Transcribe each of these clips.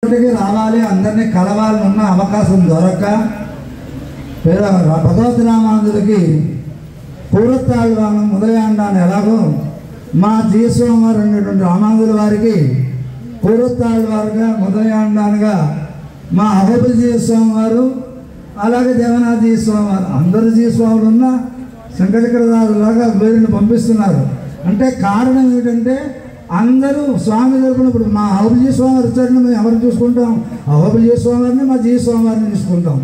రావాలి, అందరినీ కలవాలని ఉన్న అవకాశం దొరక్క భగవతి రామానుజుడికి పూర్వత్తాళ్వానం మొదలైండాన్ని ఎలాగో మా జీస్వామి వారు ఉన్నటువంటి రామానుజుల వారికి పూర్వత్తాళ్వారుగా మొదలైండానుగా మా అహోబిల జీస్వామి వారు, అలాగే దేవనాథ జీస్వామి వారు, అందరు జీస్వాములు ఉన్న శంకరచక్రదారులాగా వీరిని పంపిస్తున్నారు. అంటే కారణం ఏమిటంటే అందరూ స్వామి తరపున ఇప్పుడు మా అహోబిల స్వామి వారు వచ్చారని మేము ఎవరిని చూసుకుంటాం? అహోబిల స్వామి వారిని, మా జీస్వామి వారిని చూసుకుంటాం.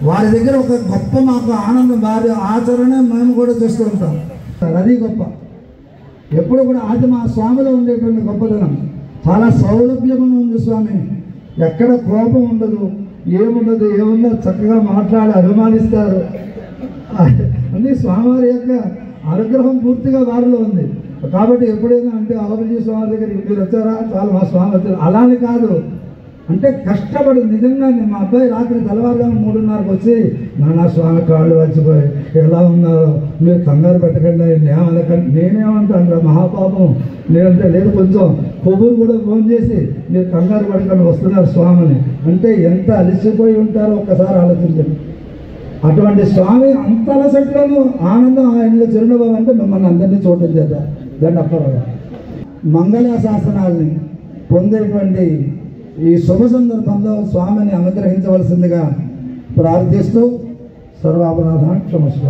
వారి దగ్గర ఒక గొప్ప మాకు ఆనందం, వారి ఆచరణ మేము కూడా చేస్తూ ఉంటాం. అది గొప్ప. ఎప్పుడు కూడా అది మా స్వామిలో ఉండేటువంటి గొప్పదనం. చాలా సౌలభ్యమైన ఉంది స్వామి. ఎక్కడ కోపం ఉండదు, ఏముండదు, ఏముందో చక్కగా మాట్లాడి అభిమానిస్తారు. అన్నీ స్వామివారి యొక్క అనుగ్రహం పూర్తిగా వారిలో ఉంది. కాబట్టి ఎప్పుడైనా అంటే అహోబిల స్వామి దగ్గరికి మీరు వచ్చారా, చాలా మా స్వామి వచ్చారు అలానే కాదు. అంటే కష్టపడి నిజంగా మా అబ్బాయి రాత్రి తెల్లవారుగా 3:30కి వచ్చి నాన్న స్వామి కాళ్ళు వచ్చిపోయి ఎలా ఉన్నారో మీరు కంగారు పెట్టకండి, నేనేమంటాను రా మహాపాపం నేనంటే లేదు, కొంచెం కొవ్వురు కూడా ఫోన్ చేసి మీరు కంగారు పడకండి వస్తున్నారు స్వామిని అంటే ఎంత అలసిపోయి ఉంటారో ఒక్కసారి ఆలోచించండి. అటువంటి స్వామి అంత అలసట్లోనూ ఆనందం ఆయనలో చిరునవ్వు అంటే మిమ్మల్ని అందరినీ చూడటం చేద్దాం. దాన్ని అప్పగా మంగళాశాసనాల్ని పొందేటువంటి ఈ శుభ సందర్భంలో స్వామిని అనుగ్రహించవలసిందిగా ప్రార్థిస్తూ సర్వాపరాధాన్ క్షమస్వ.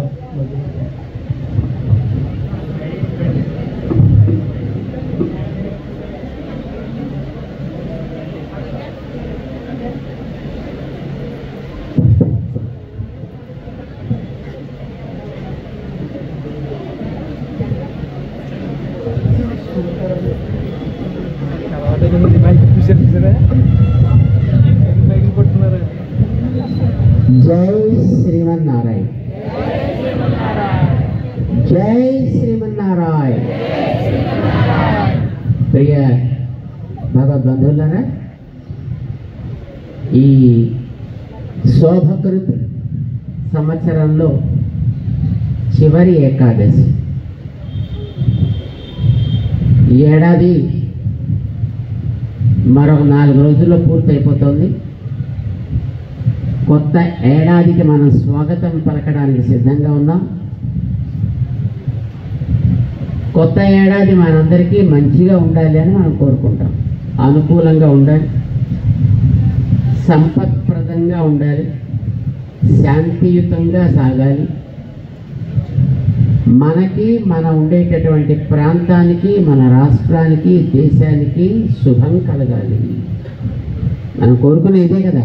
జై శ్రీమన్నారాయణ, జై శ్రీమన్నారాయణ. ప్రియ భగవద్బంధువులారా, ఈ శోభకృత్ సంవత్సరంలో చివరి ఏకాదశి. ఈ ఏడాది మరొక 4 రోజుల్లో పూర్తయిపోతుంది. కొత్త ఏడాదికి మనం స్వాగతం పలకడానికి సిద్ధంగా ఉన్నాం. కొత్త ఏడాది మనందరికీ మంచిగా ఉండాలి అని మనం కోరుకుంటాం. అనుకూలంగా ఉండాలి, సంపత్ప్రదంగా ఉండాలి, శాంతియుతంగా సాగాలి. మనకి, మన ఉండేటటువంటి ప్రాంతానికి, మన రాష్ట్రానికి, దేశానికి శుభం కలగాలి. మనం కోరుకునే ఇదే కదా.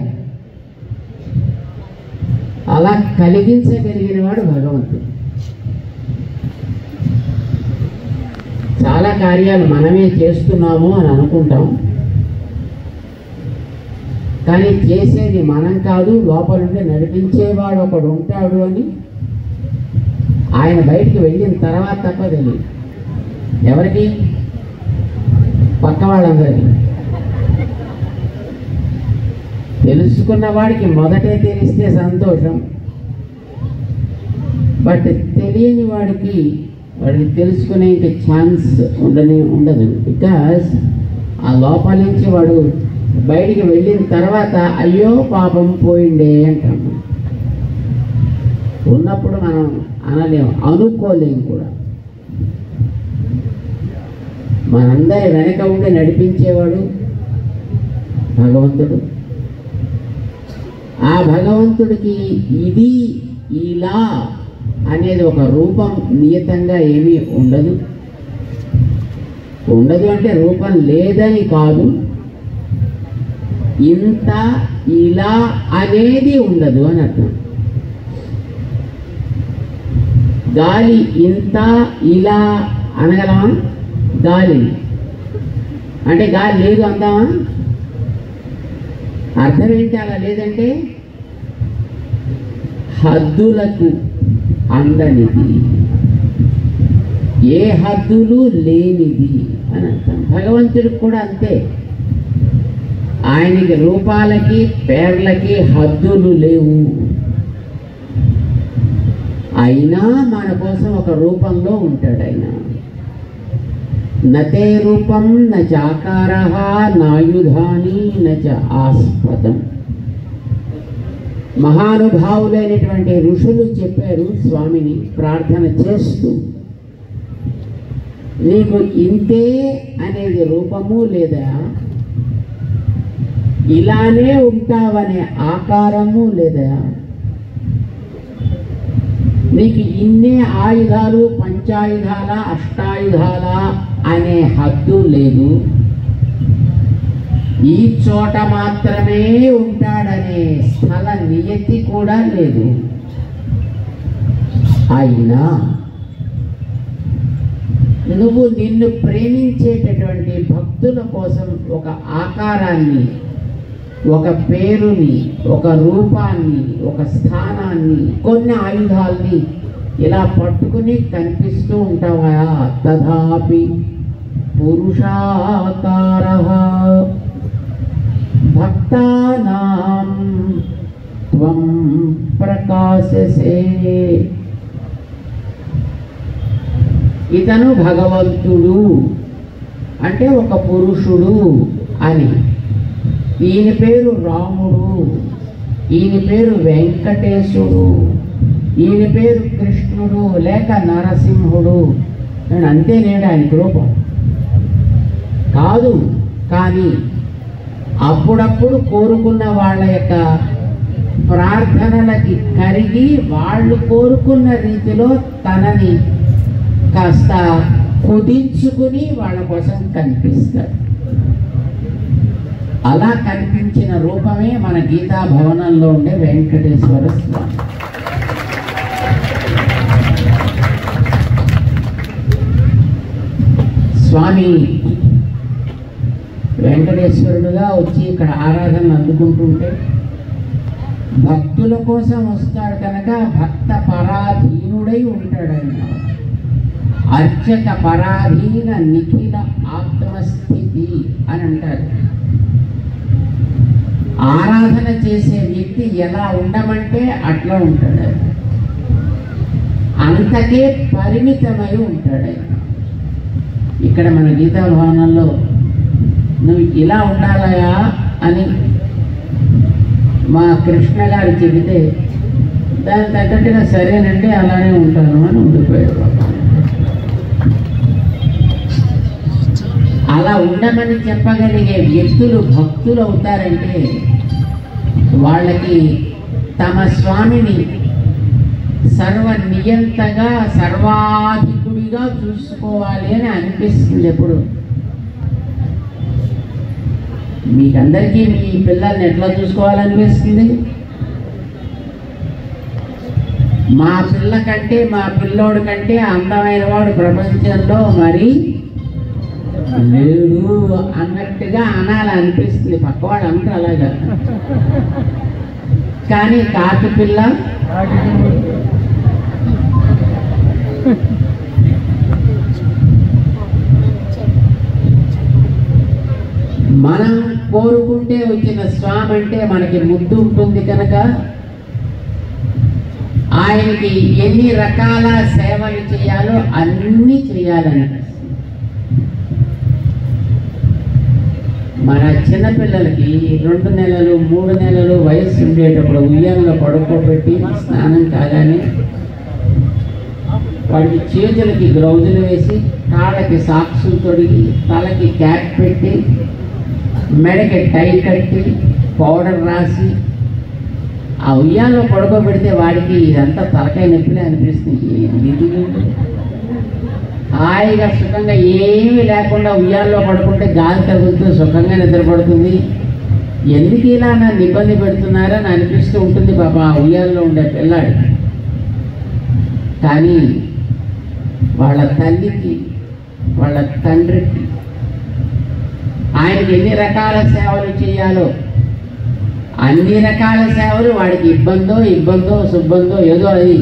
అలా కలిగించగలిగిన వాడు భగవంతుడు. చాలా కార్యాలు మనమే చేస్తున్నాము అని అనుకుంటాం, కానీ చేసేది మనం కాదు, లోపలుండి నడిపించేవాడు ఒకడు ఉంటాడు అని ఆయన బయటికి వెళ్ళిన తర్వాత తప్ప తెలియదు ఎవరికి, పక్క వాళ్ళందరికీ. తెలుసుకున్న వాడికి మొదటే తెలిస్తే సంతోషం, బట్ తెలియని వాడికి తెలుసుకునే ఛాన్స్ ఉండదు. బికాజ్ ఆ లోపల నుంచి వాడు బయటికి వెళ్ళిన తర్వాత అయ్యో పాపం పోయిండే అంటాం. ఉన్నప్పుడు మనం అనలేము, అనుకోలేము కూడా. మనందరి వెనక ఉండి నడిపించేవాడు భగవంతుడు. ఆ భగవంతుడికి ఇది ఇలా అనేది ఒక రూపం నియతంగా ఏమీ ఉండదు. ఉండదు అంటే రూపం లేదని కాదు, ఇంత ఇలా అనేది ఉండదు అని అర్థం. గాలి ఇంత ఇలా అనగలమా? గాలి అంటే గాలి లేదు అందామా? అర్థం ఏంటి అలా లేదంటే? హద్దులకు అందనిది, ఏ హద్దులు లేనిది అని అర్థం. భగవంతుడికి కూడా అంతే. ఆయనకి రూపాలకి, పేర్లకి హద్దులు లేవు. అయినా మన కోసం ఒక రూపంలో ఉంటాడు ఆయన. నతే రూపం నాకారః నాయుధాని నచ ఆస్పదం. మహానుభావులైనటువంటి ఋషులు చెప్పారు స్వామిని ప్రార్థన చేస్తూ, నీకు ఇంతే అనేది రూపము లేదా ఇలానే ఉంటావనే ఆకారము లేదా, నీకు ఇన్నే ఆయుధాలు పంచాయుధాల అష్టాయుధాల అనే హద్దు లేదు, ఈ చోట మాత్రమే ఉంటాడనే స్థల నియతి కూడా లేదు. అయినా నువ్వు నిన్ను ప్రేమించేటటువంటి భక్తుల కోసం ఒక ఆకారాన్ని, ఒక పేరుని, ఒక రూపాన్ని, ఒక స్థానాన్ని, కొన్ని ఆయుధాల్ని ఇలా పట్టుకుని కనిపిస్తూ ఉంటావా? తథాపి పురుషాకారః భక్తానాం త్వం ప్రకాశసే. ఇతను భగవంతుడు అంటే ఒక పురుషుడు అని. ఈయన పేరు రాముడు, ఈయన పేరు వెంకటేశుడు, ఈయన పేరు కృష్ణుడు లేక నరసింహుడు అని అంతే లేడు ఆయనకు రూపం కాదు. కానీ అప్పుడప్పుడు కోరుకున్న వాళ్ళ యొక్క ప్రార్థనలకి కరిగి వాళ్ళు కోరుకున్న రీతిలో తనని కాస్త కుదించుకుని వాళ్ళ కోసం కనిపిస్తాడు. అలా కనిపించిన రూపమే మన గీతా భవనంలో ఉండే వెంకటేశ్వర స్వామి. స్వామి వెంకటేశ్వరుడుగా వచ్చి ఇక్కడ ఆరాధన అందుకుంటుంటే భక్తుల కోసం వస్తాడు కనుక భక్త పరాధీనుడై ఉంటాడు ఆయన. అర్చక పరాధీన నిఖిల ఆత్మస్థితి అని అంటారు. ఆరాధన చేసే వ్యక్తి ఎలా ఉండమంటే అట్లా ఉంటాడు, అంతకే పరిమితమై ఉంటాడు. ఇక్కడ మన గీతా భవనంలో నువ్వు ఇలా ఉండాలయా అని మా కృష్ణ గారు చెబితే దానికి తగ్గట్టుగా సరేనండి అలానే ఉంటాను అని ఉండిపోయాడు. అలా ఉండమని చెప్పగలిగే వ్యక్తులు భక్తులు అవుతారంటే వాళ్ళకి తమ స్వామిని సర్వనియంతగా సర్వాధికుడిగా చూసుకోవాలి అని అనిపిస్తుంది. ఎప్పుడు మీకందరికీ మీ పిల్లల్ని ఎట్లా చూసుకోవాలనిపిస్తుంది? మా పిల్ల కంటే మా పిల్లోడు కంటే అందమైన వాడు ప్రపంచంలో మరి లేడు అన్నట్టుగా అనాలనిపిస్తుంది. పక్కవాడు అంటారు అలాగా. కానీ కాకి పిల్ల మనం కోరుకుంటే వచ్చిన స్వామి అంటే మనకి ముద్దు ఉంటుంది కనుక ఆయనకి ఎన్ని రకాల సేవలు చేయాలో అన్నీ చేయాలని. మన చిన్నపిల్లలకి 2 నెలలు 3 నెలలు వయస్సు ఉండేటప్పుడు ఉయ్యాలలో పడుకోబెట్టి స్నానం కాగానే వాడికి చేతులకి గ్లౌజులు వేసి కాళ్ళకి సాక్సులు తొడిగి తలకి క్యాప్ పెట్టి మెడకి టై కట్టి పౌడర్ రాసి ఆ ఉయ్యాల్లో పడుకోబెడితే వాడికి ఇదంతా తలకాయ నొప్పిలే అనిపిస్తుంది. హాయిగా సుఖంగా ఏమీ లేకుండా ఉయ్యాల్లో పడుకుంటే గాలి తగులుతూ సుఖంగా నిద్రపడుతుంది. ఎందుకు ఇలా నన్ను ఇబ్బంది పెడుతున్నారని అనిపిస్తూ ఉంటుంది పాప ఆ ఉయ్యాల్లో ఉండే పిల్లాడు. కానీ వాళ్ళ తల్లికి వాళ్ళ తండ్రికి ఆయనకి ఎన్ని రకాల సేవలు చేయాలో అన్ని రకాల సేవలు వాడికి ఇబ్బందో సుబ్బందో ఏదో అది,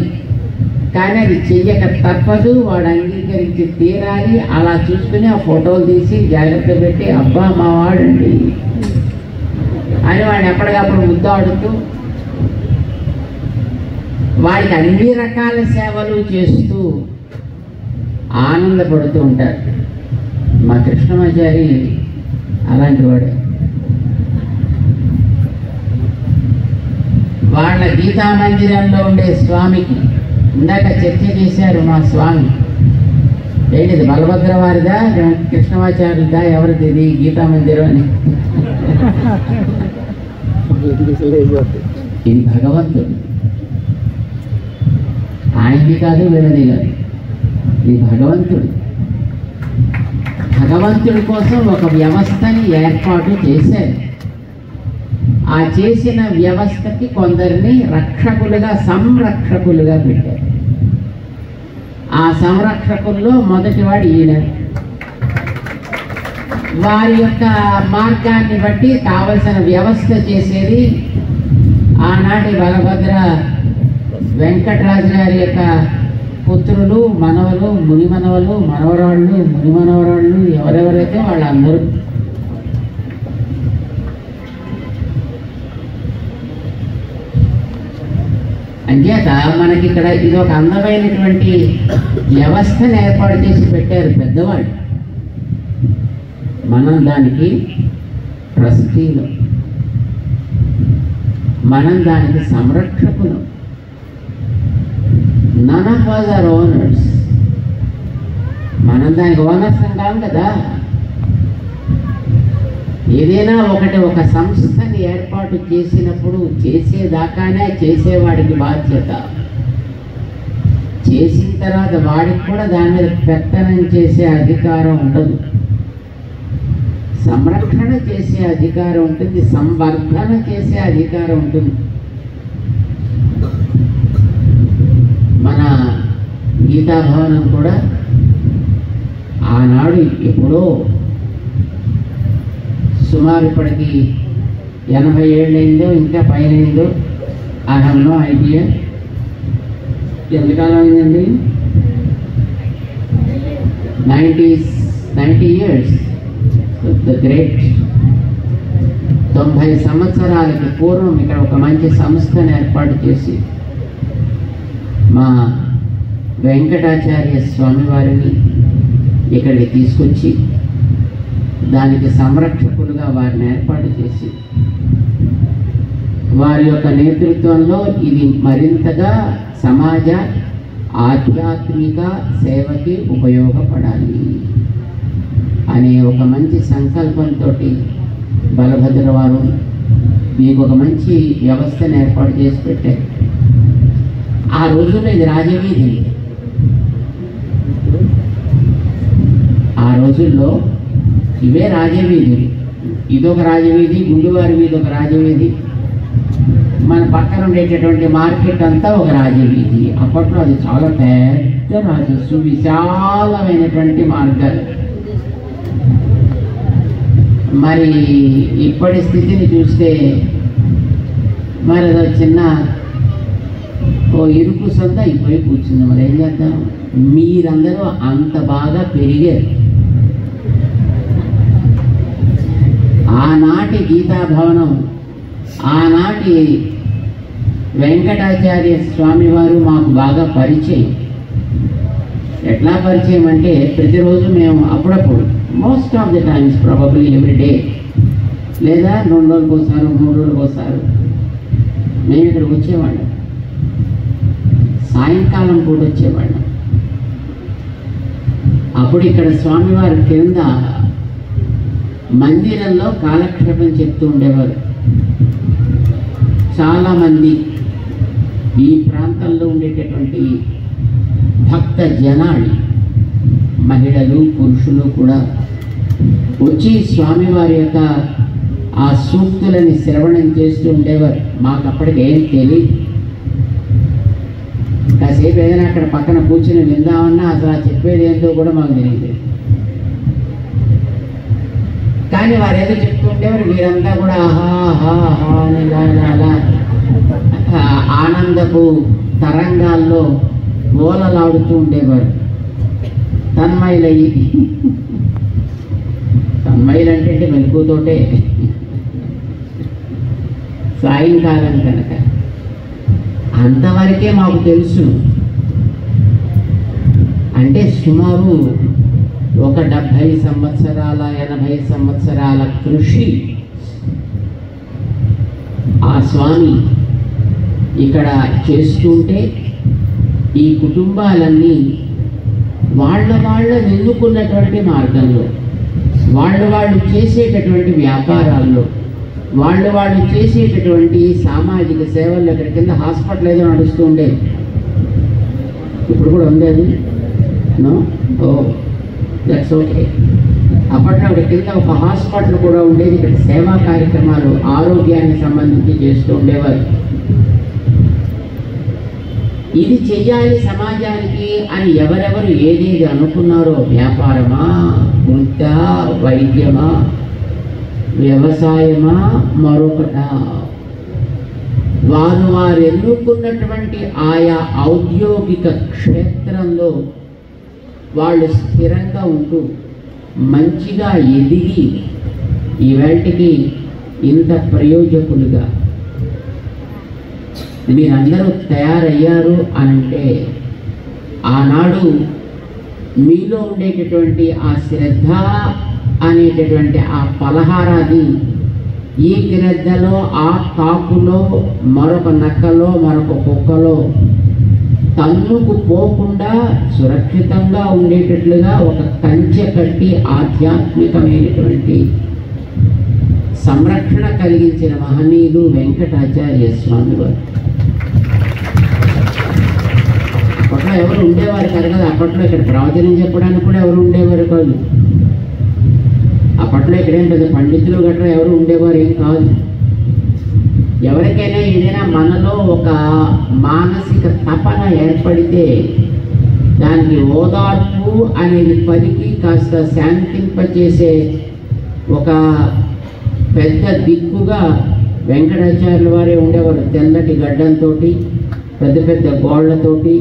కానీ అది చెయ్యక తప్పదు. వాడు అంగీకరించి తీరాలి. అలా చూసుకుని ఆ ఫోటోలు తీసి జాగ్రత్త పెట్టి అబ్బా మా వాడండి అని వాడిని ఎప్పటికప్పుడు ముద్దాడుతూ వాడికి అన్ని రకాల సేవలు చేస్తూ ఆనందపడుతూ ఉంటారు. మా కృష్ణమాచారి అలాంటి వాడే. వాళ్ళ గీతా మందిరంలో ఉండే స్వామికి ఇందాక చర్చ చేశారు మా స్వామి. ఏంటిది, బలభద్ర వారిదా కృష్ణమాచార్యుదా ఎవరిది ఇది గీతా మందిరం అని? ఇది భగవంతుడు, ఆయనది కాదు వీళ్ళది కాదు, ఇది భగవంతుడు. భగవంతుడి కోసం ఒక వ్యవస్థని ఏర్పాటు చేశారు. ఆ చేసిన వ్యవస్థకి కొందరిని రక్షకులుగా, సంరక్షకులుగా పెట్టారు. ఆ సంరక్షకుల్లో మొదటివాడు ఈయన. వారి యొక్క మార్గాన్ని బట్టి కావలసిన వ్యవస్థ చేసేది ఆనాటి బలభద్ర వెంకటరాజు గారి యొక్క పుత్రులు, మనవలు, ముని మనవలు, మనవరాళ్ళు, ముని మనవరాళ్ళు ఎవరెవరైతే వాళ్ళందరూ. అంచేత మనకి ఇక్కడ ఇది ఒక అందమైనటువంటి వ్యవస్థను ఏర్పాటు చేసి పెట్టారు పెద్దవాళ్ళు. మనం దానికి ట్రస్టీలు, మనం దానికి సంరక్షకులు. None of us are owners. మనం దానికి ఓనర్స్ కాదు కదా. ఏదైనా ఒక సంస్థని ఏర్పాటు చేసినప్పుడు చేసేదాకానే చేసేవాడికి బాధ్యత. చేసిన తర్వాత వాడికి కూడా దాని మీద పెత్తనం చేసే అధికారం ఉండదు. సంరక్షణ చేసే అధికారం ఉంటుంది, సంవర్ధన చేసే అధికారం ఉంటుంది. మన గీతాభవనం కూడా ఆనాడు ఎప్పుడో సుమారు ఇప్పటికి 80 ఏళ్ళైందో ఇంకా పైన అయిందో, ఐ హ్యావ్ నో ఐడియా. ఎంతకాలం అయిందండి? 90 years. The great. 90 సంవత్సరాలకి పూర్వం ఇక్కడ ఒక మంచి సంస్థను ఏర్పాటు చేసి మా వెంకటాచార్య స్వామి వారిని ఇక్కడికి తీసుకొచ్చి దానికి సంరక్షకులుగా వారిని ఏర్పాటు చేసి వారి యొక్క నేతృత్వంలో ఇది మరింతగా సమాజ ఆధ్యాత్మిక సేవకి ఉపయోగపడాలి అనే ఒక మంచి సంకల్పంతో బలభద్ర వారు మీకు ఒక మంచి వ్యవస్థను ఏర్పాటు చేసి పెట్టారు. ఆ రోజుల్లో ఇది రాజవీధి. ఆ రోజుల్లో ఇవే రాజవీధులు. ఇదొక రాజవీధి, గుండువారి వీధి ఒక రాజవీధి, మన పక్కన ఉండేటటువంటి మార్కెట్ అంతా ఒక రాజవీధి. అప్పట్లో అది చాలా పెద్ద రాజస్సు, విశాలమైనటువంటి మార్గాలు. మరి ఇప్పటి స్థితిని చూస్తే మరి అదో చిన్న ఇరుకు సంత అయిపోయి కూర్చుంది. మరి ఏం చేద్దాం? మీరందరూ అంత బాగా పెరిగారు. ఆనాటి గీతాభవనం, ఆనాటి వెంకటాచార్య స్వామి వారు మాకు బాగా పరిచయం. ఎట్లా పరిచయం అంటే ప్రతిరోజు మేము అప్పుడప్పుడు, most of the times probably every day, లేదా 2 రోజులకు ఒకసారి 3 రోజులకు ఒకసారి మేము ఇక్కడికి వచ్చేవాళ్ళం. సాయంకాలం పూట వచ్చేవాళ్ళం. అప్పుడు ఇక్కడ స్వామివారి కింద మందిరంలో కాలక్షేపం చెప్తూ ఉండేవారు. చాలామంది ఈ ప్రాంతంలో ఉండేటటువంటి భక్త జనాలు, మహిళలు, పురుషులు కూడా వచ్చి స్వామివారి యొక్క ఆ సూక్తులని శ్రవణం చేస్తూ ఉండేవారు. మాకు అప్పటికి ఏం తెలియదు. కాసేపు ఏదైనా అక్కడ పక్కన కూర్చుని విందామన్నా అసలు చెప్పేది ఏంటో కూడా మాకు తెలియదు. కానీ వారు ఏదో చెప్తుండేవారు. వీరంతా కూడా ఆహా ఆహా ఆహా అని అలా ఆనందపు తరంగాల్లో ఓలలాడుతూ ఉండేవారు. తన్మయులయ్యి, తన్మయులు అంటే మెలకుతోటే సాయంకాలం కనుక అంతవరకే మాకు తెలుసు. అంటే సుమారు ఒక 70 సంవత్సరాల 80 సంవత్సరాల కృషి ఆ స్వామి ఇక్కడ చేస్తుంటే ఈ కుటుంబాలన్నీ వాళ్ళ నిన్నుకున్నటువంటి మార్గంలో, వాళ్ళు చేసేటటువంటి వ్యాపారాల్లో, వాళ్ళు చేసేటటువంటి సామాజిక సేవల్లో, ఇక్కడ కింద హాస్పిటల్ ఏదో నడుస్తూ ఉండేది, ఇప్పుడు కూడా ఉండేది. No, oh that's okay. అప్పట్లో ఇక్కడ కింద ఒక హాస్పిటల్ కూడా ఉండేది. ఇక్కడ సేవా కార్యక్రమాలు ఆరోగ్యానికి సంబంధించి చేస్తూ ఉండేవారు. ఇది చెయ్యాలి సమాజానికి అని ఎవరెవరు ఏదేది అనుకున్నారో, వ్యాపారమా, వృత్తా, వైద్యమా, వ్యవసాయమా, మరొకట, వారు ఎన్నుకున్నటువంటి ఆయా ఔద్యోగిక క్షేత్రంలో వాళ్ళు స్థిరంగా ఉంటూ మంచిగా ఎదిగి ఈవేళకి ఇంత ప్రయోజకులుగా మీరందరూ తయారయ్యారు అంటే ఆనాడు మీలో ఉండేటటువంటి ఆ శ్రద్ధ అనేటటువంటి ఆ పలహారాన్ని ఈ గ్రద్దలో, ఆ కాకులో, మరొక నక్కలో, మరొక కుక్కలో తన్నుకు పోకుండా సురక్షితంగా ఉండేటట్లుగా ఒక కంచె కట్టి ఆధ్యాత్మికమైనటువంటి సంరక్షణ కలిగించిన మహనీయులు వెంకటాచార్య స్వామి వారు. అప్పట్లో ఎవరు ఉండేవారు కాదు కదా. అప్పట్లో ఇక్కడ ప్రవచనం చెప్పడానికి కూడా ఎవరు ఉండేవారు కాదు. అప్పట్లో ఇక్కడేం పెద్ద పండితులు గట్రా ఎవరు ఉండేవారు ఏం కాదు. ఎవరికైనా ఏదైనా మనలో ఒక మానసిక తపన ఏర్పడితే దానికి ఓదార్పు అనేది పలికి కాస్త శాంతింపచేసే ఒక పెద్ద దిక్కుగా వెంకటాచార్యుల వారే ఉండేవారు. తెల్లటి గడ్డంతో, పెద్ద పెద్ద గోళ్లతోటి.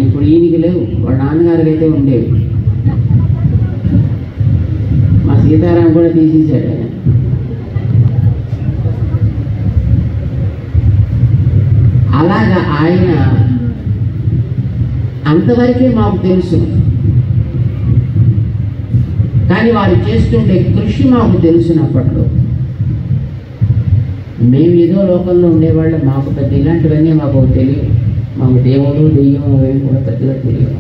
ఇప్పుడు ఈయనకి లేవు, వాళ్ళ నాన్నగారికి అయితే ఉండేవి. మా సీతారాం కూడా తీసేశాడు. అలాగా ఆయన అంతవరకే మాకు తెలుసు, కానీ వారు చేస్తుండే కృషి మాకు తెలిసినప్పట్లో మేము ఏదో లోకంలో ఉండేవాళ్ళం. మాకు పెద్ద ఇలాంటివన్నీ మాకు తెలియదు. మాకు దేవుడు దెయ్యం అవేమి కూడా పెద్దగా తెలియదు.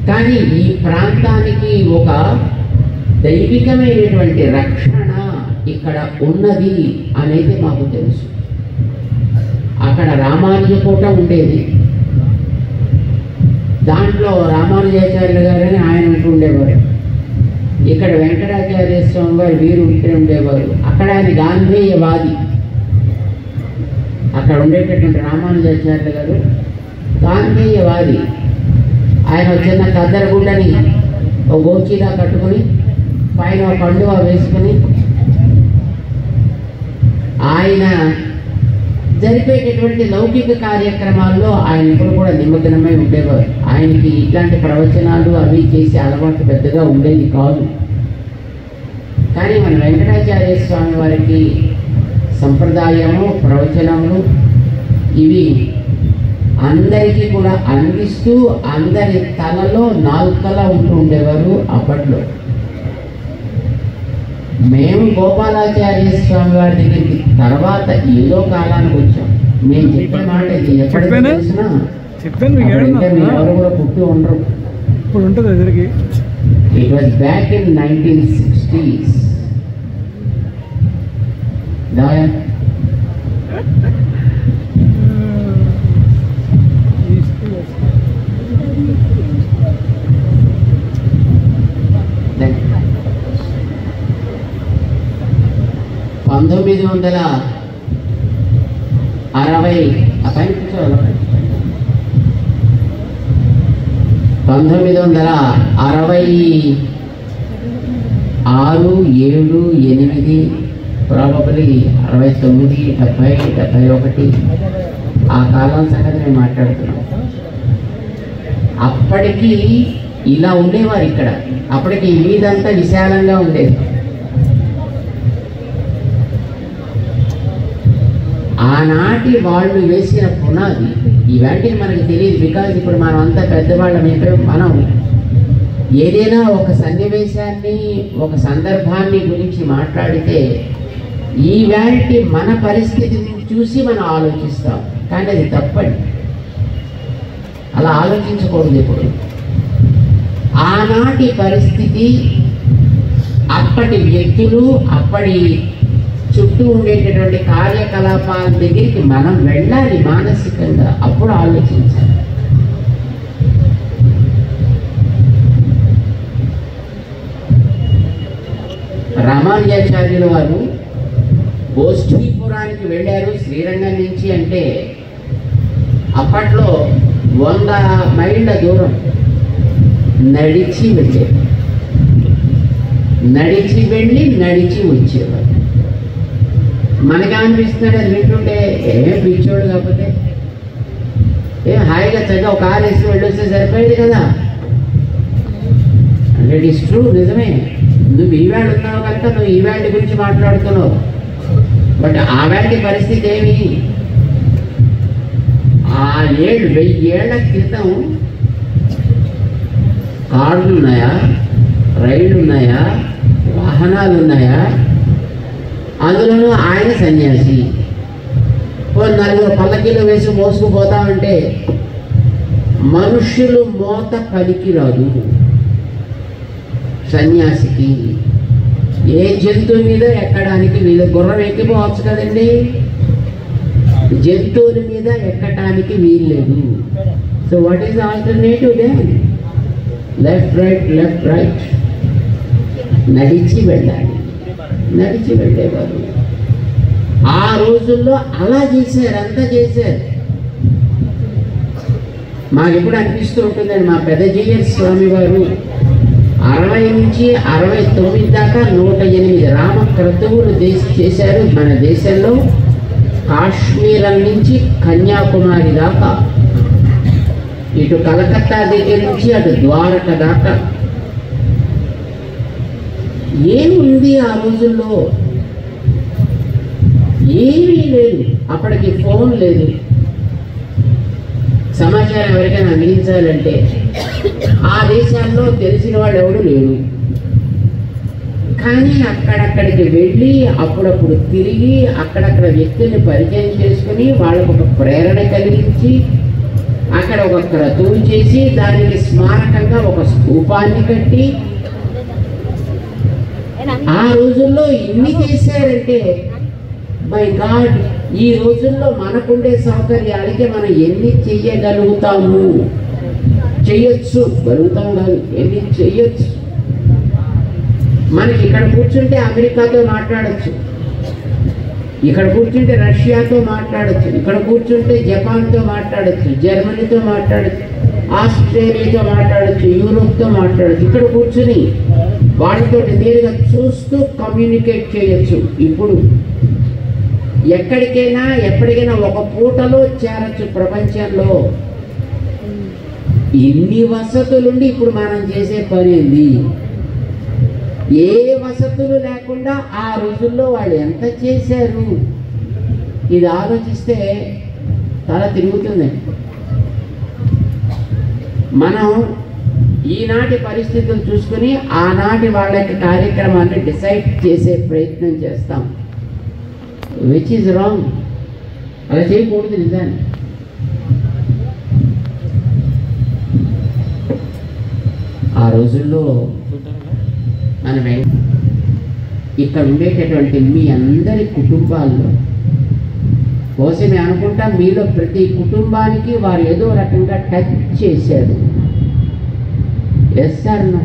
కానీ ఈ ప్రాంతానికి ఒక దైవికమైనటువంటి రక్షణ ఇక్కడ ఉన్నది అనేది మాకు తెలుసు. అక్కడ రామానుజకోట ఉండేది. దాంట్లో రామానుజాచార్యులు గారని ఆయన ఉంటూ ఉండేవారు. ఇక్కడ వెంకటాచార్య స్వామి వారు వీరు ఉంటూ ఉండేవారు. అక్కడ ఆయన గాంధేయవాది. అక్కడ ఉండేటటువంటి రామానుజాచార్యులు గారు గాంధేయవాది. ఆయన చిన్న కద్దరగుండని ఒక గోచీలా కట్టుకుని పైన ఒక కండువా వేసుకుని ఆయన జరిపేటటువంటి లౌకిక కార్యక్రమాల్లో ఆయన ఇప్పుడు కూడా నిమగ్నమై ఉండేవారు. ఆయనకి ఇట్లాంటి ప్రవచనాలు అవి చేసే అలవాటు పెద్దగా ఉండేది కాదు. కానీ మన వెంకటాచార్య స్వామి వారికి సంప్రదాయము, ప్రవచనములు ఇవి అందరికీ కూడా అందిస్తూ అందరి తలలో నాలుకలా ఉంటూ ఉండేవారు అప్పట్లో. మేము గోపాలాచార్య స్వామి వారి దగ్గరికి తర్వాత ఏదో కాలానికి వచ్చాం. మేము చెప్పే మాట ఇది ఎప్పటికీ తెలిసినా ఎవరు కూడా పుట్టి ఉండరు. ఇప్పుడు ఉంటుంది ఎదురుకి. It was back in 1960s. పంతొమ్మిది వందల 66, 7, 8 ప్రాబబ్లీ 69, 70, 71 ఆ కాలం సంగతి నేను మాట్లాడుతున్నాను. అప్పటికి ఇలా ఉండేవారు ఇక్కడ. అప్పటికి వీధంతా విశాలంగా ఉండేది. ఆనాటి వాళ్ళు వేసిన పునాది ఇవాటికి మనకు తెలియదు. బికాజ్ ఇప్పుడు మనం అంతా పెద్దవాళ్ళం అయిపోయి మనం ఏదైనా ఒక సన్నివేశాన్ని ఒక సందర్భాన్ని గురించి మాట్లాడితే ఈవాటి మన పరిస్థితిని చూసి మనం ఆలోచిస్తాం, కానీ అది తప్పండి. అలా ఆలోచించకూడదు. ఇప్పుడు ఆనాటి పరిస్థితి, అప్పటి వ్యక్తులు, అప్పటి చుట్టూ ఉండేటటువంటి కార్యకలాపాల దగ్గరికి మనం వెళ్ళాలి మానసికంగా, అప్పుడు ఆలోచించాలి. రామానుజాచార్యుల వారు గోష్ఠీపురానికి వెళ్ళారు శ్రీరంగం నుంచి. అంటే అప్పట్లో 100 మైళ్ళ దూరం నడిచి వెళ్ళారు. నడిచి వెళ్ళి నడిచి వచ్చేవారు. మనకేమనిపిస్తున్నాడు అది వింటుంటే, ఏం పిచ్చోడు కాకపోతే ఏం హాయిగా చక్కగా ఒక కారు వేసి వెళ్ళొస్తే సరిపోయేది కదా. అంటే ఇట్ ఈస్ ట్రూ, నిజమే. నువ్వు ఈవేళ ఉన్నావు కనుక నువ్వు ఈవేళ గురించి మాట్లాడుతున్నావు. బట్ ఆ వేళ పరిస్థితి ఏమి? 1000 ఏళ్ల క్రితం కార్లు ఉన్నాయా, రైళ్లు ఉన్నాయా, వాహనాలు ఉన్నాయా? అందులోనూ ఆయన సన్యాసి. 4 పల్లకీలు వేసి మోసుకుపోతామంటే మనుష్యులు మోత పనికిరాదు సన్యాసికి. ఏ జంతువు మీద ఎక్కడానికి వీలు, గుర్రం ఎక్కిపోవచ్చు కదండి, జంతువుల మీద ఎక్కటానికి వీల్లేదు. So what is alternative then? Left right, left right. నడిచి వెళ్ళాలి, నడిచి వెళ్ళేవారు. ఆ రోజుల్లో అలా చేశారు, అంతా చేశారు. మాకు ఎప్పుడు అనిపిస్తూ ఉంటుందండి, మా పెద్ద జీఎస్ స్వామి వారు 60 నుంచి 69 దాకా 108 రామక్రతువులు చేశారు మన దేశంలో. కాశ్మీరం నుంచి కన్యాకుమారి దాకా, ఇటు కలకత్తా దగ్గర నుంచి అటు ద్వారక దాకా. ఏముంది ఆ రోజుల్లో? ఏమీ లేదు. అప్పటికి ఫోన్ లేదు. సమాచారం ఎవరికైనా అందించాలంటే ఆ దేశాల్లో తెలిసిన వాళ్ళు ఎవరు లేరు. కానీ అక్కడక్కడికి వెళ్ళి అప్పుడప్పుడు తిరిగి అక్కడక్కడ వ్యక్తుల్ని పరిచయం చేసుకుని వాళ్ళకు ఒక ప్రేరణ కలిగించి అక్కడ ఒక క్రతువు చేసి దానికి స్మారకంగా ఒక స్తూపాన్ని కట్టి ఆ రోజుల్లో ఇన్ని చేశారంటే బై గాడ్, ఈ రోజుల్లో మనకుండే సౌకర్యాలకి మనం ఎన్ని చెయ్యగలుగుతాము? చెయ్యొచ్చు, గలుగుతాం కాదు, ఎన్ని చెయ్యొచ్చు. మనకి ఇక్కడ కూర్చుంటే అమెరికాతో మాట్లాడచ్చు, ఇక్కడ కూర్చుంటే రష్యాతో మాట్లాడచ్చు, ఇక్కడ కూర్చుంటే జపాన్తో మాట్లాడచ్చు, జర్మనీతో మాట్లాడచ్చు, ఆస్ట్రేలియాతో మాట్లాడచ్చు, యూరోప్తో మాట్లాడచ్చు. ఇక్కడ కూర్చుని వాళ్ళతో నేరుగా చూస్తూ కమ్యూనికేట్ చేయొచ్చు. ఇప్పుడు ఎక్కడికైనా ఎప్పటికైనా ఒక పూటలో చేరచ్చు ప్రపంచంలో. ఇన్ని వసతులుండి ఇప్పుడు మనం చేసే పని ఏంది? ఏ వసతులు లేకుండా ఆ రోజుల్లో వాళ్ళు ఎంత చేశారు? ఇది ఆలోచిస్తే తల తిరుగుతుందండి. మనం ఈనాటి పరిస్థితులు చూసుకుని ఆనాటి వాళ్ళ యొక్క కార్యక్రమాన్ని డిసైడ్ చేసే ప్రయత్నం చేస్తాం, విచ్ ఈజ్ రాంగ్. అలా చేయకూడదు నిజాన్ని. ఆ రోజుల్లో మనం ఇక్కడ ఉండేటటువంటి మీ అందరి కుటుంబాల్లో కోసమే అనుకుంటా మీలో ప్రతి కుటుంబానికి వారు ఏదో రకంగా టచ్ చేశారు. Yes sir, no?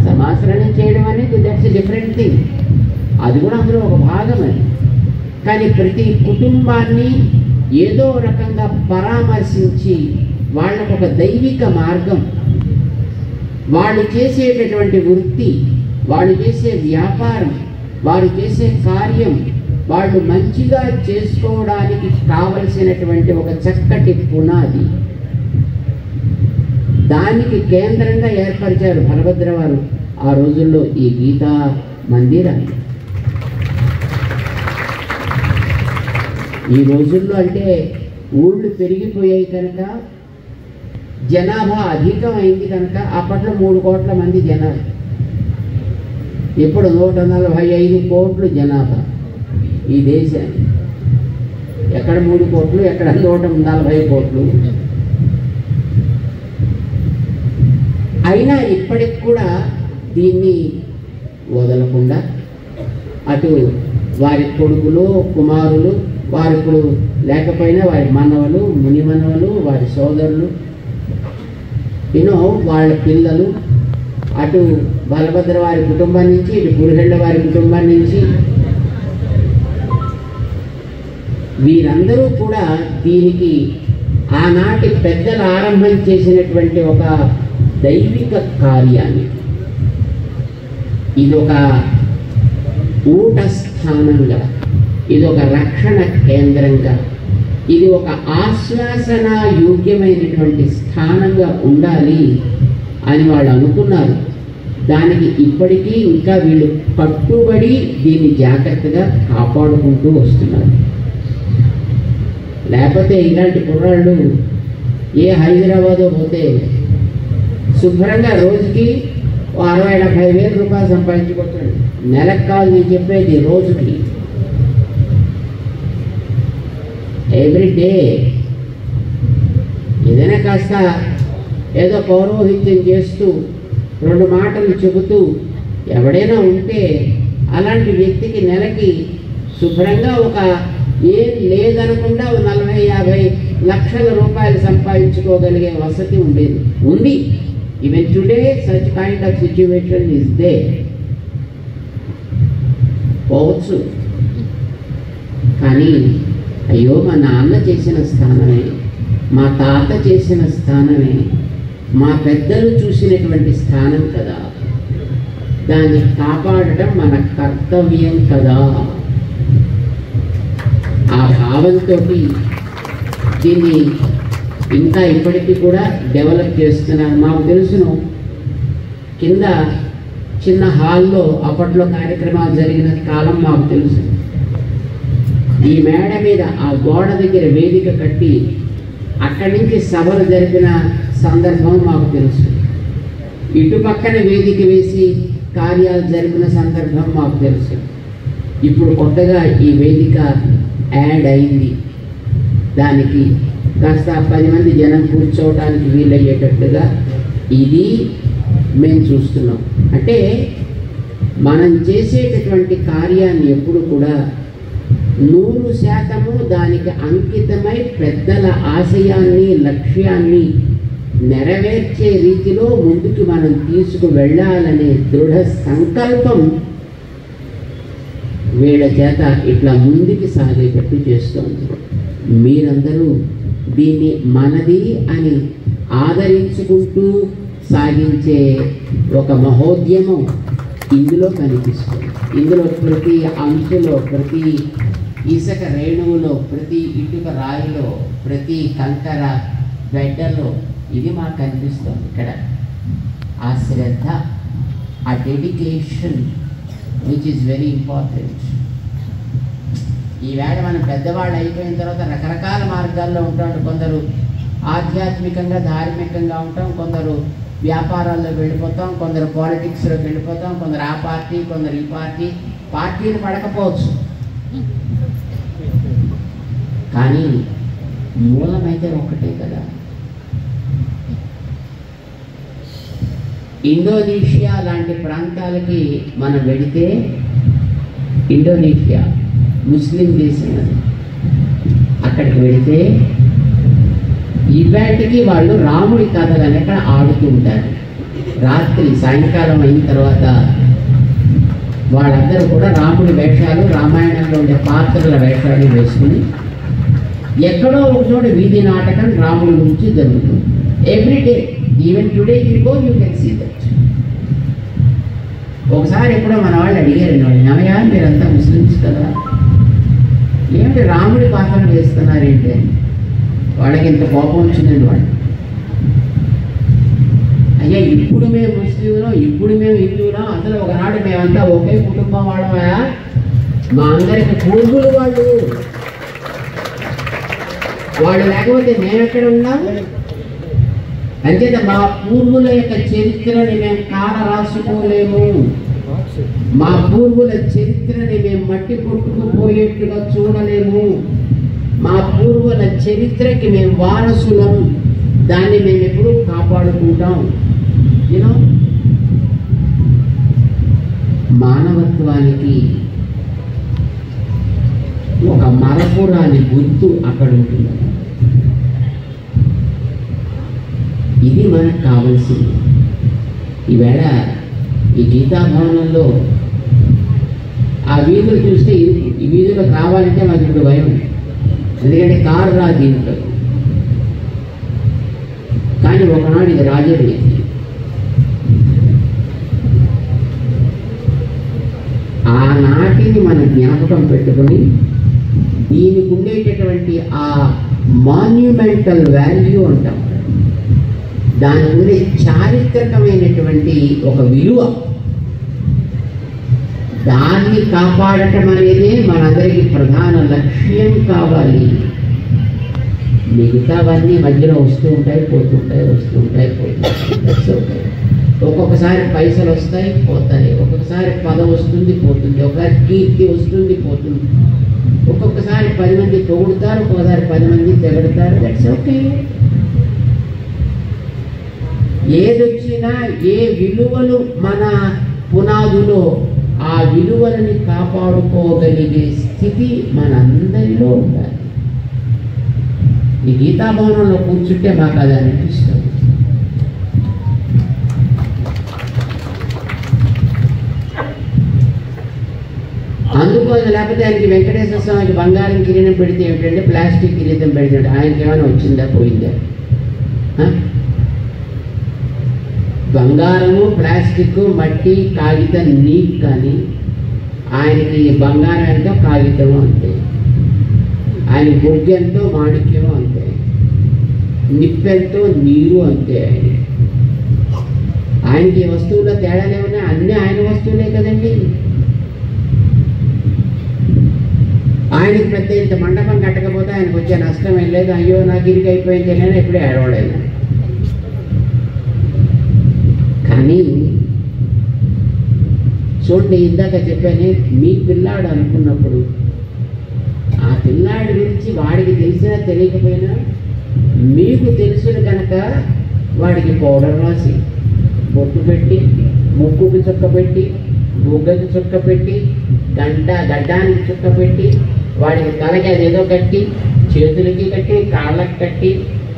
సమాచరణం చేయడం అనేది దట్స్ డిఫరెంట్ థింగ్, అది కూడా అందులో ఒక భాగం. అది కానీ ప్రతి కుటుంబాన్ని ఏదో రకంగా పరామర్శించి వాళ్ళకు ఒక దైవిక మార్గం, వాళ్ళు చేసేటటువంటి వృత్తి, వాళ్ళు చేసే వ్యాపారం, వారు చేసే కార్యం, వాళ్ళు మంచిగా చేసుకోవడానికి కావలసినటువంటి ఒక చక్కటి పునాది, దానికి కేంద్రంగా ఏర్పరిచారు బలభద్ర వారు ఆ రోజుల్లో ఈ గీతా మందిరాన్ని. ఈ రోజుల్లో అంటే ఊళ్ళు పెరిగిపోయాయి కనుక, జనాభా అధికమైంది కనుక అప్పట్లో 3 కోట్ల మంది జనాభా, ఇప్పుడు 145 కోట్లు జనాభా ఈ దేశాన్ని. ఎక్కడ 3 కోట్లు, ఎక్కడ 140 కోట్లు. అయినా ఇప్పటికి కూడా దీన్ని వదలకుండా అటు వారి కొడుకులు, కుమారులు, వారి ఇప్పుడు లేకపోయినా వారి మనవలు, ముని మనవలు, వారి సోదరులు, వాళ్ళ పిల్లలు, అటు బలభద్ర వారి కుటుంబం నుంచి, ఇటు పురిహెళ్ళ వారి కుటుంబం నుంచి, వీరందరూ కూడా దీనికి ఆనాటి పెద్దలు ఆరంభం చేసినటువంటి ఒక దైవిక కార్యాన్ని, ఇదొక ఊట స్థానంగా, ఇదొక రక్షణ కేంద్రంగా, ఇది ఒక ఆశ్వాసన యోగ్యమైనటువంటి స్థానంగా ఉండాలి అని వాళ్ళు అనుకున్నారు. దానికి ఇప్పటికీ ఇంకా వీళ్ళు కట్టుబడి దీన్ని జాగ్రత్తగా కాపాడుకుంటూ వస్తున్నారు. లేకపోతే ఇలాంటి కుర్రాళ్ళు ఏ హైదరాబాద్ పోతే శుభ్రంగా రోజుకి 60-70 వేల రూపాయలు సంపాదించుకుంటాడు. నెలకు కాదు నేను చెప్పేది, రోజుకి, ఎవ్రీడే. ఏదైనా కాస్త ఏదో పౌరోహిత్యం చేస్తూ 2 మాటలు చెబుతూ ఎవడైనా ఉంటే అలాంటి వ్యక్తికి నెలకి శుభ్రంగా ఒక ఏం లేదనకుండా 40-50 లక్షల రూపాయలు సంపాదించుకోగలిగే వసతి ఉండేది, ఉంది. Even today such kind of situation is they. పోవచ్చు, కానీ అయ్యో మా నాన్న చేసిన స్థానమే, మా తాత చేసిన స్థానమే, మా పెద్దలు చూసినటువంటి స్థానం కదా, దాన్ని కాపాడటం మన కర్తవ్యం కదా. ఆ భావంతో దీన్ని ఇంకా ఇప్పటికీ కూడా డెవలప్ చేస్తున్నారు. మాకు తెలుసును, కింద చిన్న హాల్లో అప్పట్లో కార్యక్రమాలు జరిగిన కాలం మాకు తెలుసు. ఈ మేడ మీద ఆ గోడ దగ్గర వేదిక కట్టి అక్కడి నుంచి సభలు జరిపిన సందర్భం మాకు తెలుసు. ఇటు పక్కన వేదిక వేసి కార్యాలు జరిపిన సందర్భం మాకు తెలుసు. ఇప్పుడు కొత్తగా ఈ వేదిక యాడ్ అయింది. దానికి కాస్త 10 మంది జనం కూర్చోవడానికి వీలయ్యేటట్టుగా ఇది మేము చూస్తున్నాం. అంటే మనం చేసేటటువంటి కార్యాన్ని ఎప్పుడు కూడా 100% దానికి అంకితమై పెద్దల ఆశయాన్ని, లక్ష్యాన్ని నెరవేర్చే రీతిలో ముందుకు మనం తీసుకు వెళ్ళాలనే దృఢ సంకల్పం వీళ్ళ చేత ఇట్లా ముందుకు సాగేటట్టు చేస్తోంది. మీరందరూ దీన్ని మనది అని ఆదరించుకుంటూ సాగించే ఒక మహోద్యమం ఇందులో కనిపిస్తుంది. ఇందులో ప్రతి అంశలో, ప్రతి ఇసుక రేణువులో, ప్రతి ఇటుక రాయిలో, ప్రతి కంకర గడ్డలో ఇది మాకు కనిపిస్తుంది. ఇక్కడ ఆ శ్రద్ధ, ఆ dedication which is very important. ఈవేళ మనం పెద్దవాళ్ళు అయిపోయిన తర్వాత రకరకాల మార్గాల్లో ఉంటాం. కొందరు ఆధ్యాత్మికంగా, ధార్మికంగా ఉంటాం, కొందరు వ్యాపారాల్లో వెళ్ళిపోతాం, కొందరు పాలిటిక్స్లోకి వెళ్ళిపోతాం, కొందరు ఆ పార్టీ, కొందరు ఈ పార్టీ. పార్టీలు పడకపోవచ్చు, కానీ మూలమైతే ఒకటే కదా. ఇండోనేషియా లాంటి ప్రాంతాలకి మనం వెళితే, ఇండోనేషియా ముస్లిం దేశం అది, అక్కడికి వెళితే ఇవాటికి వాళ్ళు రాముడి కథలు అనేక ఆడుతూ ఉంటారు. రాత్రి సాయంకాలం అయిన తర్వాత వాళ్ళందరూ కూడా రాముడి వేషాలు, రామాయణంలో ఉండే పాత్రల వేషాలు వేసుకుని ఎక్కడో ఒక చోట వీధి నాటకం రాముడి గురించి జరుగుతుంది. Everyday, even today you go you can see that. ఒకసారి ఎప్పుడో మన వాళ్ళు అడిగారు, నవయా మీరంతా ముస్లిమ్స్ కదా, ఏమిటి రాముడి పాత్రలు వేస్తున్నారేంటి అని. వాళ్ళకి ఇంత కోపం వచ్చిందండి. వాళ్ళు అయ్యా ఇప్పుడు మేము ముస్లింలో, ఇప్పుడు మేము హిందువులో, అసలు ఒకనాడు మేమంతా ఒకే కుటుంబం వాళ్ళమా? మా అందరికి పూర్వులు వాళ్ళు లేకపోతే మేమెక్కడ ఉన్నాము? అంచేత మా పూర్వుల యొక్క చరిత్రని మేము కాల రాసుకోలేము. మా పూర్వుల చరిత్రని మేము మట్టి కొట్టుకుపోయేట్టుగా చూడలేము. మా పూర్వుల చరిత్రకి మేము వారసులం. దాన్ని మేము ఎప్పుడూ కాపాడుకుంటాం. యూనో, మానవత్వానికి ఒక మరపురాని గుర్తు అక్కడ ఉంటుంది. ఇది మనకు కావాల్సింది. ఈవేళ ఈ గీతాభవనంలో ఆ వీధులు చూస్తే ఈ వీధులు కావాలంటే మాకు ఇప్పుడు భయం. ఎందుకంటే కారు రా దీంట్లో. కానీ ఒకనాడు ఇది రాజేది. ఆనాటిని మనం జ్ఞాపకం పెట్టుకొని దీనికి ఉండేటటువంటి ఆ మాన్యుమెంటల్ వాల్యూ అంటాం, దాని ఉండే చారిత్రకమైనటువంటి ఒక విలువ, దాన్ని కాపాడటం అనేది మనందరికీ ప్రధాన లక్ష్యం కావాలి. మిగతావన్నీ మధ్యలో వస్తూ ఉంటాయి, పోతుంటాయి, వస్తుంటాయి, పోతుంటాయి. ఒక్కొక్కసారి పైసలు వస్తాయి, పోతాయి. ఒక్కొక్కసారి పదం వస్తుంది, పోతుంది. ఒకసారి కీర్తి వస్తుంది, పోతుంది. ఒక్కొక్కసారి 10 మంది పొగుడుతారు, ఒక్కొక్కసారి 10 మంది తెగడతారు. That's okay. ఏదొచ్చినా, ఏ విలువలు మన పునాదులో, ఆ విలువలని కాపాడుకోగలిగే స్థితి మనందరిలో ఉండాలి. ఈ గీతాభవనంలో కూర్చుంటే మాకు అది అనిపిస్తుంది. అందుకోసం లేకపోతే ఆయనకి వెంకటేశ్వర స్వామికి బంగారం కిరీటం పెడితే ఏమిటంటే ప్లాస్టిక్ కిరీటం పెడితే ఆయనకి ఏమైనా వచ్చిందా, పోయిందా? బంగారము, ప్లాస్టిక్, మట్టి, కాగితం నీట్. కానీ ఆయనకి బంగారం ఎంతో, కాగితము అంతే. ఆయన బొగ్గెంతో, మాణిక్యము అంతే. నిప్పెంతో, నీరు అంతే. ఆయనకి వస్తువుల్లో తేడాలు ఏమన్నా? అన్నీ ఆయన వస్తువులే కదండి. ఆయనకి పెద్ద ఇంత మండపం కట్టకపోతే ఆయనకు వచ్చే నష్టం ఏం లేదు. అయ్యో నాకు ఇరికి అయిపోయింది అని ఎప్పుడే ఏడవడైనా. కానీ చూడండి, ఇందాక చెప్పానే, మీ పిల్లాడు అనుకున్నప్పుడు ఆ పిల్లాడి గురించి వాడికి తెలిసినా తెలియకపోయినా మీకు తెలుసును కనుక వాడికి పౌడర్ రాసి, బొట్టు పెట్టి, ముక్కుకి చుక్క పెట్టి, బుగ్గకి చుక్క పెట్టి, గడ్డానికి చుక్క పెట్టి, వాడికి తలకి అదేదో కట్టి, చేతులకి కట్టి, కాళ్ళకి కట్టి,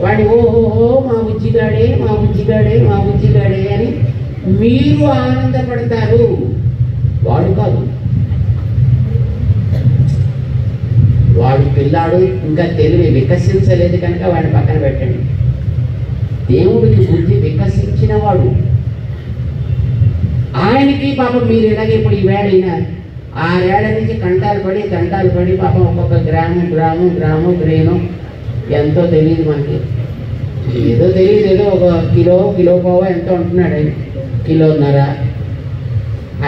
వాడి ఓహోహో మా బుజ్జిగాడే, మా బుజ్జిగాడే, మా బుజ్జిగాడే అని మీరు ఆనందపడతారు. వాడు కాదు. వాడు పిల్లాడు, ఇంకా తెలివి వికసించలేదు కనుక వాడిని పక్కన పెట్టండి. దేవుడికి బుద్ధి వికసించిన వాడు. ఆయనకి పాపం మీరు ఇలాగే ఇప్పుడు ఈ వేడైనా 6 ఏళ్ల నుంచి తంటాలు పడి పాపం ఒక్కొక్క గ్రాము గ్రేను ఎంతో తెలియదు మనకి. ఏదో తెలియదు, ఏదో ఒక కిలో పావు ఎంతో అంటున్నాడు ఆయన. 1.5 కిలోలు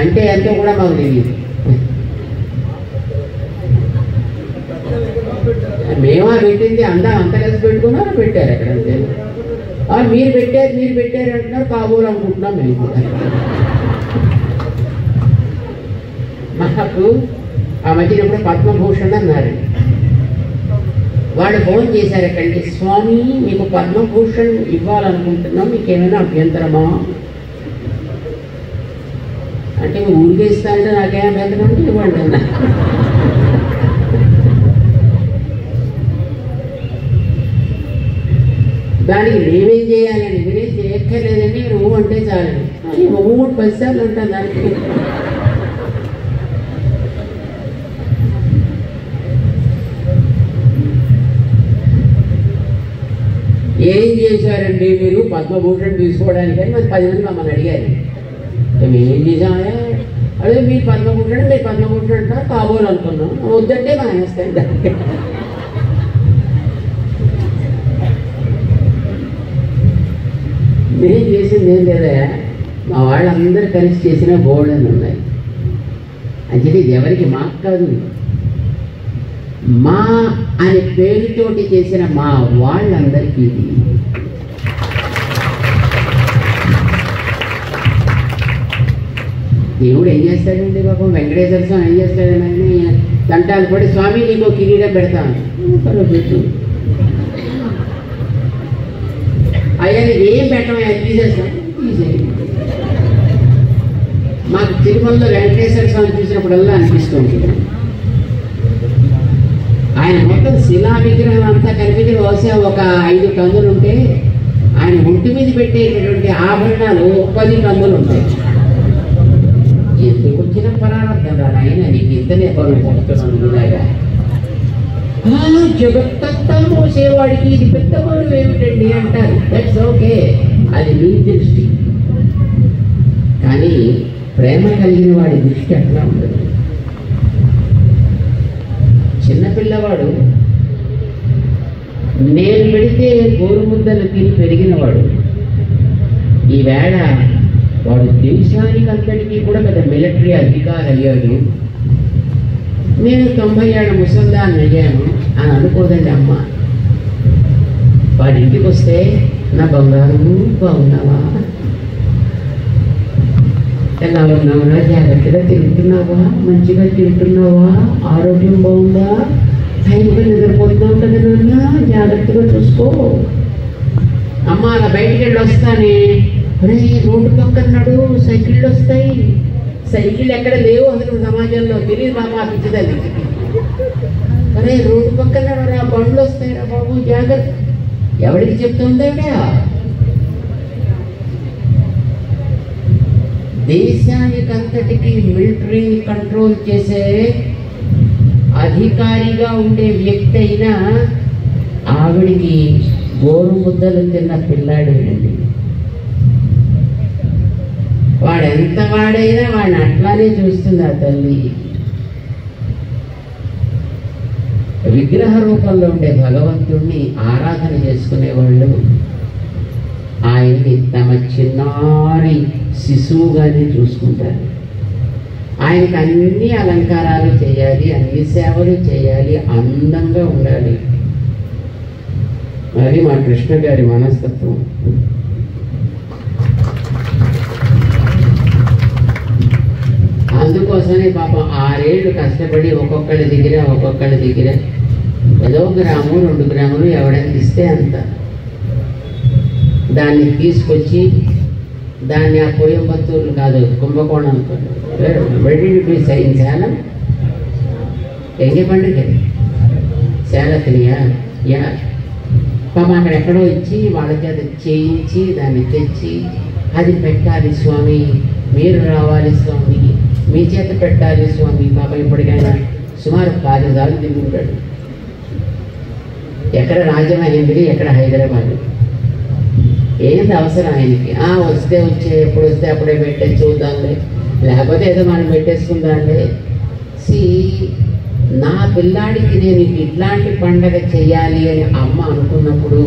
అంటే ఎంతో కూడా మాకు తెలియదు. మేమా పెట్టింది అంత కలిసి పెట్టుకున్నారో పెట్టారు ఎక్కడ అంతే. మీరు పెట్టారు అంటున్నారు, కాబోలు అనుకుంటున్నాం మేము. మాకు ఆ మధ్యనప్పుడు పద్మభూషణ్ అన్నారు. వాళ్ళు ఫోన్ చేశారు ఎక్కడికి, స్వామి మీకు పద్మభూషణ్ ఇవ్వాలనుకుంటున్నాం, మీకు ఏమైనా అభ్యంతరమా అంటే, ఊరికే ఇస్తానంటే నాకేం అభ్యంతరం అంటే ఇవ్వండి అన్న. దానికి మేమేం చేయాలని, మీరేం చేయక్కర్లేదండి, మీరు ఊ అంటే చాలండి. ఊ 10 సార్లు అంటాను దానికి. ఏం చేశారండి మీరు పద్మభూషణ్ తీసుకోవడానికి అని మరి 10 మంది మమ్మల్ని అడిగారు. మేమేం చేసామా? అదే మీరు పద్మభూషణ్ అంటారు, కాబోలు అనుకున్నాం. వద్దంటే మానేస్తాను దానికి. నేను చేసింది ఏం లేదా, మా వాళ్ళందరూ కలిసి చేసిన బోర్డు అని ఉన్నాయి. అంటే ఇది ఎవరికి మాకు కాదు, మా అనే పేరుతోటి చేసిన మా వాళ్ళందరికీ ఇది. దేవుడు ఏం చేస్తాడండి పాపం, వెంకటేశ్వర స్వామి ఏం చేస్తాడని తంటాలు పడి, స్వామి నీకు కిరీటం పెడతాను, పెట్టు. అయ్యా నీకు ఏం పెట్టమని తీసేస్తాను, తీసేయండి. మాకు తిరుమలలో వెంకటేశ్వర స్వామి చూసినప్పుడల్లా అనిపిస్తుంది, ఆయన మొత్తం శిలా విగ్రహం అంతా కలిపి బహుశా ఒక 5 టన్నులు ఉంటే, ఆయన ఒంటి మీద పెట్టేటటువంటి ఆభరణాలు 10 టన్నులు ఉంటాయి. ఎందుకు వచ్చిన పరార్థం రా ఆయన, నీకు ఇంతనే పనులు చేస్తున్నాను. జగత్తంతా మోసేవాడికి ఇది పెద్ద పనులు ఏమిటండి అంటారు. దట్స్ ఓకే, అది మీ దృష్టి. కానీ ప్రేమ కలిగిన వాడి దృష్టి అట్లా ఉండదు. చిన్నపిల్లవాడు నేను పెడితే గోరుముద్దలు తిని పెరిగినవాడు, ఈవేళ వాడు దేశానికి అంతటికీ కూడా పెద్ద మిలిటరీ అధికారి అయ్యాడు. నేను 90 ఏళ్ళ ముసల్దాన్ని అయ్యాను అని అనుకోదండి అమ్మ. వాడి ఇంటికి వస్తే నా బంగారు బాగున్నావా, ఎలా ఉన్నావురా, జాగ్రత్తగా తింటున్నావా, మంచిగా తింటున్నావా, ఆరోగ్యం బాగుందా, టైంగా నిద్రపోతున్నావు కదా నాన్న, జాగ్రత్తగా చూసుకో. అమ్మ అలా బయటికి వెళ్ళి వస్తానే, అరే రోడ్డు పక్కన్నాడు సైకిళ్ళు వస్తాయి, సైకిళ్ళు ఎక్కడ లేవు అసలు సమాజంలో తెలియదు బాబా పిచ్చిదని. అరే రోడ్డు పక్కన్నాడు రా, బండ్లు వస్తాయి రా బాబు జాగ్రత్త. ఎవరికి చెప్తుందా? దేశానికంతటికి మిలిటరీని కంట్రోల్ చేసే అధికారిగా ఉండే వ్యక్తి అయినా ఆవిడికి గోరు ముద్దలు తిన్న పిల్లాడేనండి. వాడెంత వాడైనా వాడిని అట్లానే చూస్తుంది ఆ తల్లి. విగ్రహ రూపంలో ఉండే భగవంతుణ్ణి ఆరాధన చేసుకునేవాళ్ళు ఆయన్ని తమ చిన్నారి శిశువుగానే చూసుకుంటారు. ఆయనకు అన్ని అలంకారాలు చేయాలి, అన్ని సేవలు చేయాలి, అందంగా ఉండాలి. అది మా కృష్ణ గారి మనస్తత్వం. అందుకోసమే పాపం 6 ఏళ్ళు కష్టపడి ఒక్కొక్కళ్ళ దగ్గర ఏదో గ్రాము 2 గ్రాములు ఎవడైనా ఇస్తే అంత దాన్ని తీసుకొచ్చి దాన్ని ఆ కోయంబత్తూరు కాదు కుంభకోణం సేలం ఎంగే పండుగ సేలతినియా యా పాపం అక్కడ ఎక్కడో ఇచ్చి వాళ్ళ చేత చేయించి దాన్ని తెచ్చి అది పెట్టాలి స్వామి, మీరు రావాలి స్వామి, మీ చేత పెట్టాలి స్వామి. పాపం ఇప్పటికైనా సుమారు 10 సార్లు తిరుగుతాడు. ఎక్కడ రాజమహేంద్రి, ఎక్కడ హైదరాబాద్, ఏంటి అవసరం ఆయనకి? వస్తే ఎప్పుడు వస్తే అప్పుడే పెట్టేసి చూద్దాంలే, లేకపోతే ఏదో మనం పెట్టేసుకుందాంలే. నా పిల్లాడికి నేను ఇట్లాంటి పండగ చెయ్యాలి అని అమ్మ అనుకున్నప్పుడు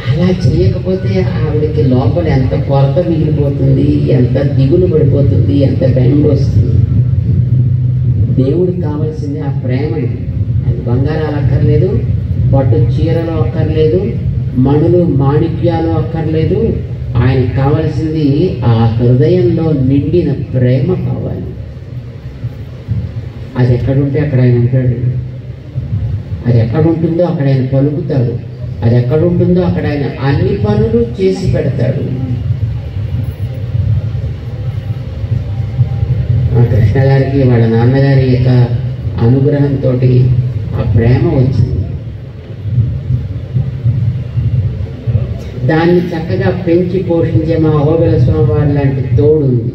అలా చేయకపోతే ఆవిడకి లోపల ఎంత కొరత మిగిలిపోతుంది, ఎంత దిగులు పడిపోతుంది, ఎంత బెంగ వస్తుంది. దేవుడికి కావాల్సింది ఆ ప్రేమ. అది బంగారాలు అక్కర్లేదు, పట్టు చీరలు అక్కర్లేదు, మణులు మాణిక్యాలు అక్కర్లేదు. ఆయనకు కావాల్సింది ఆ హృదయంలో నిండిన ప్రేమ కావాలి. అది ఎక్కడుంటే అక్కడ ఆయన ఉంటాడు, అది ఎక్కడుంటుందో అక్కడ ఆయన పలుకుతాడు, అది ఎక్కడుంటుందో అక్కడ ఆయన అన్ని పనులు చేసి పెడతాడు. ఆ కృష్ణ గారికి వాళ్ళ నాన్నగారి యొక్క అనుగ్రహంతో ఆ ప్రేమ వచ్చింది. దాన్ని చక్కగా పెంచి పోషించే మా అహోబిల స్వామి వారి లాంటి తోడు ఉంది,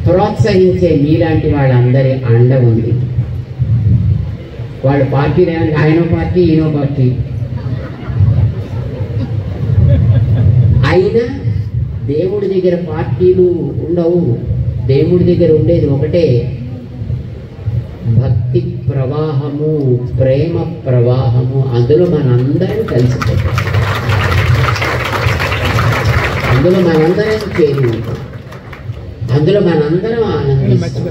ప్రోత్సహించే మీలాంటి వాళ్ళందరి అండ ఉంది. వాళ్ళు పార్టీ ఆయన పార్టీ ఈయనో పార్టీ అయినా దేవుడి దగ్గర పార్టీలు ఉండవు. దేవుడి దగ్గర ఉండేది ఒకటే, భక్తి ప్రవాహం. ప్రవాహము, ప్రేమ ప్రవాహము, అందులో మనందరం కలిసిపోతాం, అందులో మనందరం చేరి ఉంటాం, అందులో మనందరం ఆనందిస్తాం.